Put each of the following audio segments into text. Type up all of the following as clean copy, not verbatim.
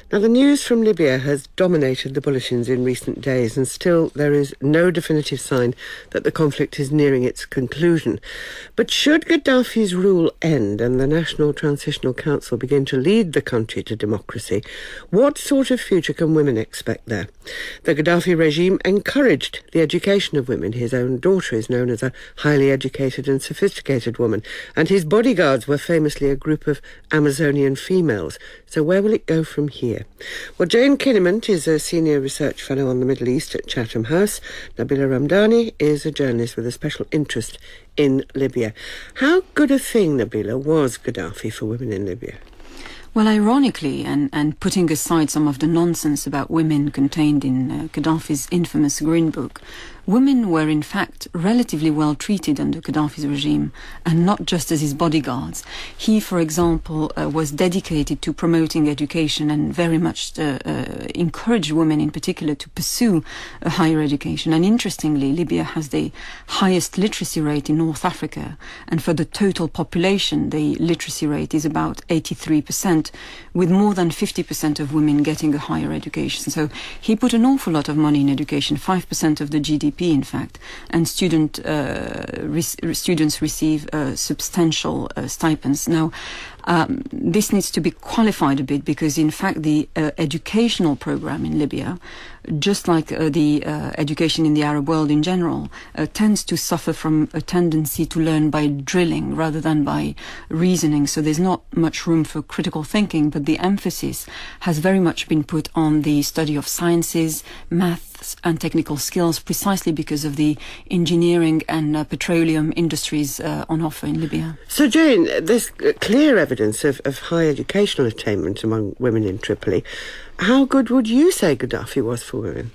Now, the news from Libya has dominated the bulletins in recent days, and still there is no definitive sign that the conflict is nearing its conclusion. But should Gaddafi's rule end and the National Transitional Council begin to lead the country to democracy, what sort of future can women expect there? The Gaddafi regime encouraged the education of women. His own daughter is known as a highly educated and sophisticated woman, and his bodyguards were famously a group of Amazonian females. So where will it go from here? Well, Kinninmont is a senior research fellow on the Middle East at Chatham House. Nabila Ramdani is a journalist with a special interest in Libya. How good a thing, Nabila, was Gaddafi for women in Libya? Well, ironically, and putting aside some of the nonsense about women contained in Gaddafi's infamous Green Book, women were in fact relatively well treated under Gaddafi's regime, and not just as his bodyguards. He, for example, was dedicated to promoting education and very much encouraged women in particular to pursue a higher education. And interestingly, Libya has the highest literacy rate in North Africa, and for the total population, the literacy rate is about 83%, with more than 50% of women getting a higher education. So he put an awful lot of money in education, 5% of the GDP in fact, and students receive substantial stipends. Now, this needs to be qualified a bit because, in fact, the educational program in Libya, just like the education in the Arab world in general, tends to suffer from a tendency to learn by drilling rather than by reasoning. So there's not much room for critical thinking, but the emphasis has very much been put on the study of sciences, maths and technical skills, precisely because of the engineering and petroleum industries on offer in Libya. So, Jane, there's clear evidence of high educational attainment among women in Tripoli. How good would you say Gaddafi was for women?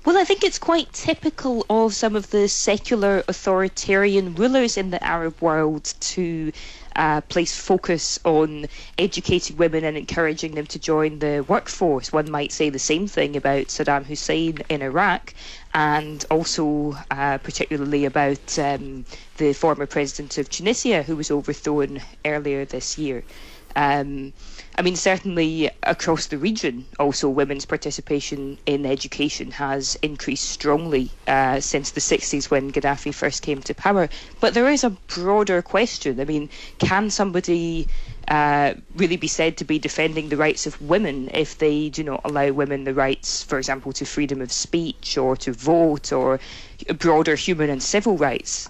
Well, I think it's quite typical of some of the secular authoritarian rulers in the Arab world to place focus on educating women and encouraging them to join the workforce. One might say the same thing about Saddam Hussein in Iraq, and also particularly about the former president of Tunisia, who was overthrown earlier this year. I mean, certainly across the region, also women's participation in education has increased strongly since the 60s when Gaddafi first came to power. But there is a broader question. I mean, can somebody really be said to be defending the rights of women if they do not allow women the rights, for example, to freedom of speech or to vote or broader human and civil rights?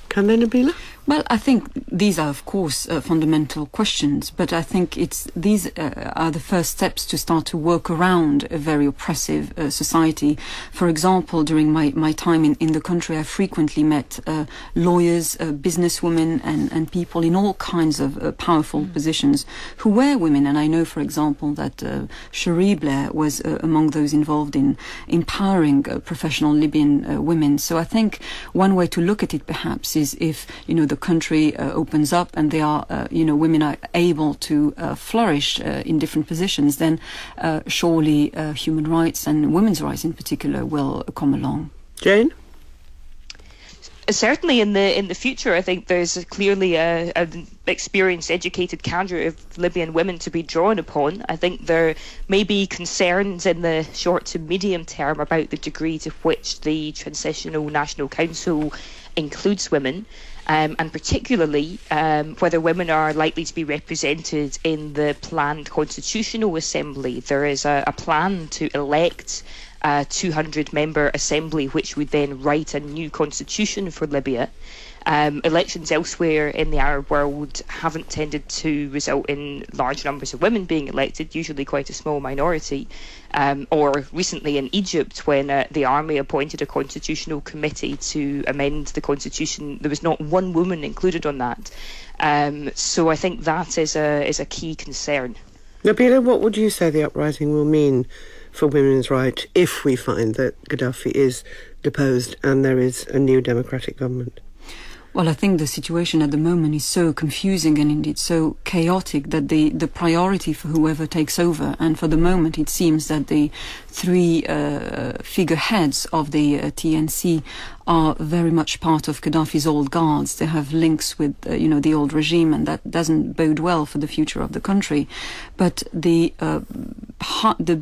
Can they, Nabila? Well, I think these are, of course, fundamental questions, but I think these are the first steps to start to work around a very oppressive society. For example, during my time in the country, I frequently met lawyers, businesswomen, and people in all kinds of powerful positions who were women. And I know, for example, that Cherie Blair was among those involved in empowering professional Libyan women. So I think one way to look at it, perhaps, is if, the country opens up and they are, women are able to flourish in different positions, then surely human rights and women's rights in particular will come along. Jane? Certainly in the future, I think there's clearly an experienced, educated cadre of Libyan women to be drawn upon. I think there may be concerns in the short to medium term about the degree to which the Transitional National Council includes women, and particularly whether women are likely to be represented in the planned Constitutional Assembly. There is a plan to elect a 200-member assembly, which would then write a new constitution for Libya. Elections elsewhere in the Arab world haven't tended to result in large numbers of women being elected, usually quite a small minority. Or recently in Egypt, when the army appointed a constitutional committee to amend the constitution, there was not one woman included on that. So I think that is a key concern. Nabila, what would you say the uprising will mean for women's rights if we find that Gaddafi is deposed and there is a new democratic government? Well, I think the situation at the moment is so confusing and indeed so chaotic that the priority for whoever takes over, and for the moment it seems that the three figureheads of the TNC are very much part of Gaddafi's old guards. They have links with, the old regime, and that doesn't bode well for the future of the country. But the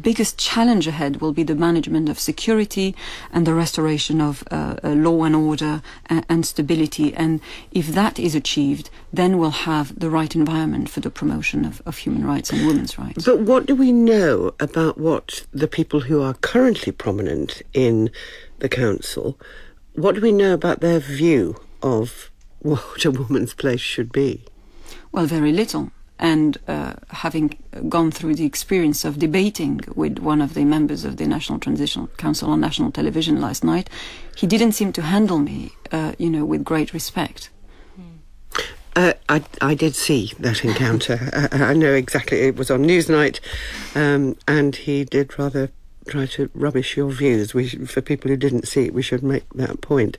biggest challenge ahead will be the management of security and the restoration of law and order and stability. And if that is achieved, then we'll have the right environment for the promotion of human rights and women's rights. But what do we know about what the people who are currently prominent in the council, what do we know about their view of what a woman's place should be? Well, very little. And having gone through the experience of debating with one of the members of the National Transitional Council on national television last night, he didn't seem to handle me, with great respect. I did see that encounter. I know exactly. It was on Newsnight, and he did rather try to rubbish your views. For people who didn't see it, we should make that point.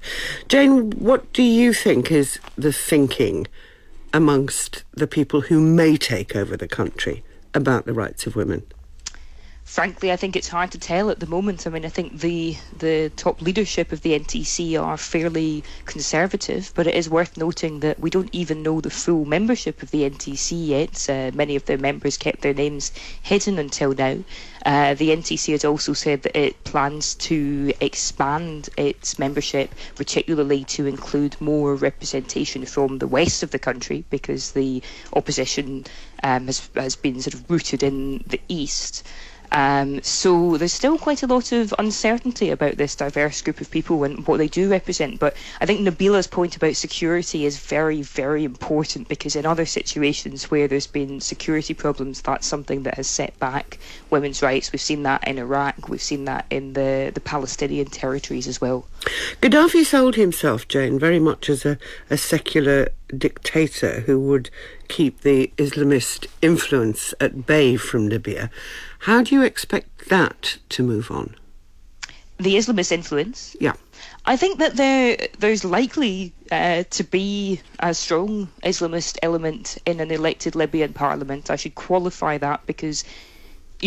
Jane, what do you think is the thinking amongst the people who may take over the country about the rights of women? Frankly, I think it's hard to tell at the moment. I mean, I think the top leadership of the NTC are fairly conservative, but it is worth noting that we don't even know the full membership of the NTC yet. Many of their members kept their names hidden until now. The NTC has also said that it plans to expand its membership, particularly to include more representation from the west of the country, because the opposition has been sort of rooted in the east. So there's still quite a lot of uncertainty about this diverse group of people and what they do represent. But I think Nabila's point about security is very, very important, because in other situations where there's been security problems, that's something that has set back women's rights. We've seen that in Iraq. We've seen that in the Palestinian territories as well. Gaddafi sold himself, Jane, very much as a secular dictator who would keep the Islamist influence at bay from Libya. How do you expect that to move on? The Islamist influence? Yeah. I think that there's likely to be a strong Islamist element in an elected Libyan parliament. I should qualify that because,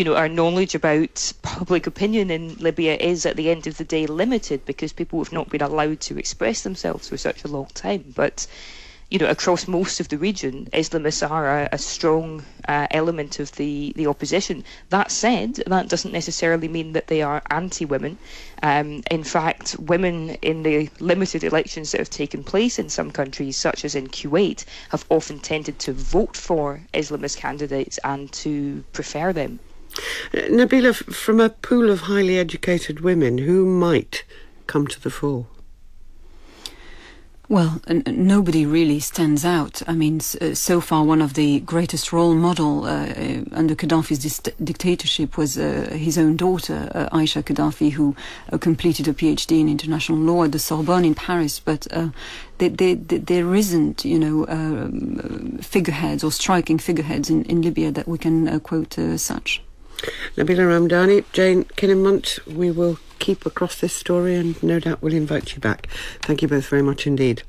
our knowledge about public opinion in Libya is at the end of the day limited, because people have not been allowed to express themselves for such a long time. But across most of the region, Islamists are a strong element of the opposition. That said, that doesn't necessarily mean that they are anti-women. In fact, women in the limited elections that have taken place in some countries, such as in Kuwait, have often tended to vote for Islamist candidates and to prefer them. Nabila, from a pool of highly educated women, who might come to the fore? Well, nobody really stands out. I mean, so far one of the greatest role model under Gaddafi's dictatorship was his own daughter, Aisha Gaddafi, who completed a PhD in international law at the Sorbonne in Paris. But there isn't, figureheads or striking figureheads in Libya that we can quote such. Nabila Ramdani, Jane Kinninmont, we will keep across this story and no doubt we'll invite you back. Thank you both very much indeed.